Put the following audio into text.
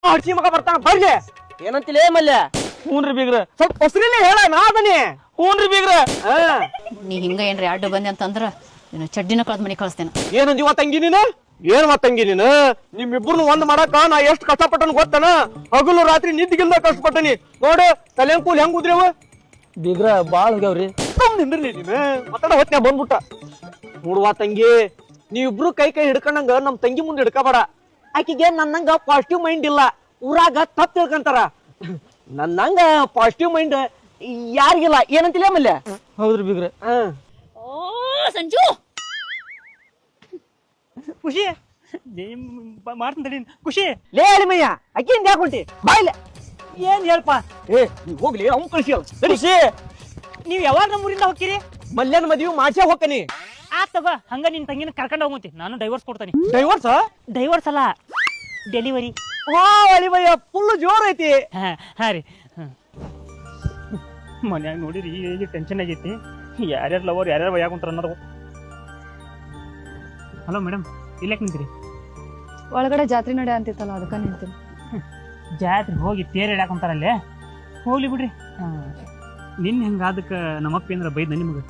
ಹಡ್ಸಿ ಮಗ ಬರ್ತಾನ ಬರ್ಗೆ ಏನಂತಿಲೇ ಮಲ್ಯ? ಹೂನ್ರಿ ಬೀಗ್ರ ಸ್ವಲ್ಪ ಹೊಸರಿಲಿ ಹೇಳ ನಾ ಅದನಿ ಹೂನ್ರಿ ಬೀಗ್ರ ನೀ ಹಿಂಗ ಏನ್ರಿ ಅಡ್ಡ ಬಂದೆ ಅಂತಂದ್ರ ನೀನು ಚಡ್ಡಿನ ಕಳ್ದ ಮನೆ ಕಳಿಸ್ತೇನೆ. ಏನಂದಿವ ತಂಗಿ ನೀನು ಏನ್ ತಂಗಿ ನೀನು ನಿಮ್ಮಿಬ್ಬರನ್ನು ಒಂದ್ ಮಾಡಾಕ ನಾ ಎಷ್ಟ್ ಕಷ್ಟಪಟ್ಟನ ಗೊತ್ತನ ಹಗಲು ರಾತ್ರಿ ನಿದ್ದಿಗಿಲ್ದ ಕಷ್ಟಪಟ್ಟನಿ ನೋಡು ತಲೆ ಕೂಲ್ ಹೆಂಗ್ ಉದ್ರೇವ ಬೀಗ್ರ ಬಾಳ್ ಹೋಗ್ಯಾವ್ರಿ. ನಿಂದ್ರಲಿ ನೀನು ಮಾತಾಡ ಹೊತ್ನ್ಯಾ ಬಂದ್ಬಿಟ್ಟ ನೋಡುವ ತಂಗಿ ನೀವಿಬ್ರು ಕೈ ಹಿಡ್ಕೊಂಡಂಗ ನಮ್ ತಂಗಿ ಮುಂದೆ ಹಿಡ್ಕೋಬೇಡ. ಆಕಿಗೆ ನನ್ನಂಗ ಪಾಸಿಟಿವ್ ಮೈಂಡ್ ಇಲ್ಲ, ಊರಾಗ ತಪ್ಪು ತಿಳ್ಕೊಂತಾರ. ನನ್ನಂಗ ಪಾಸಿಟಿವ್ ಮೈಂಡ್ ಯಾರಿಗಿಲ್ಲ. ಏನಂತಿಲ್ಲ ಮಲ್ಯ? ಹೌದ್ರಿ ಬೀಗ್ರ. ಓ ಸಂಜು ಖುಷಿ ಮಾಡ್ತೀನಿ ಖುಷಿ. ಲೇ ಅಳಿಮಯ್ಯ ಅಕ್ಕಿಂದ ಯಾಕೊಂಟಿ ಬಾಯ್ಲೆ ಏನ್ ಹೇಳ್ಪ? ಏ ನೀವ್ ಹೋಗ್ಲಿ ಅವ್ನ್ ಕಳ್ಸಿ ಖುಷಿ, ನೀವ್ ಯಾವಾಗ ನಮ್ಮೂರಿಂದ ಹೋಗ್ತೀರಿ? ಮಲ್ಯನ ಮದ್ವಿ ಮಾಡ್ಸೇ ಹೋಗ್ತಾನಿ. ಆತವ ಹಂಗ ನಿನ್ ತಂಗಿನ ಕರ್ಕೊಂಡ್ ಹೋಗಂತಿ, ನಾನು ಡೈವರ್ಸ್ ಕೊಡ್ತಾನೆ. ಡೈವರ್ಸ್ ಡೈವರ್ಸ್ ಅಲ್ಲ, ಡೆಲಿವರಿ. ವಾ ಅಳಿಮಯ್ಯ ಫುಲ್ ಜೋರ್ ಐತಿ. ಹಾ ರೀ. ಮನ್ಯಾಗ ನೋಡಿರಿ ಈಗ ಟೆನ್ಷನ್ ಆಗೈತಿ. ಯಾರ್ಯಾರು ಲವರ್ ಯಾರ್ಯಾರು ವಯ್ಯಾಗ ಕುಂತಾರ ಅನ್ನೋದು. ಹಲೋ ಮೇಡಮ್, ಇಲ್ಲಾಕ್ ನಿಂತೀರಿ? ಒಳಗಡೆ ಜಾತ್ರೆ ನಡೆ ಅಂತಿತ್ತಲ್ಲ ಅದಕ್ಕ ನಿಂತೀನಿ. ಜಾತ್ರೆ ಹೋಗಿ ತೇರ್ ಹಿಡ್ಯಾಕೊಂತಾರಲ್ಲೇ, ಹೋಗ್ಲಿ ಬಿಡ್ರಿ. ನಿನ್ನ ಹೆಂಗ ಅದಕ್ಕೆ ನಮ್ಮಪ್ಪ ಏನಾರ ಬೈದ ನಿಮ್ಗೆ?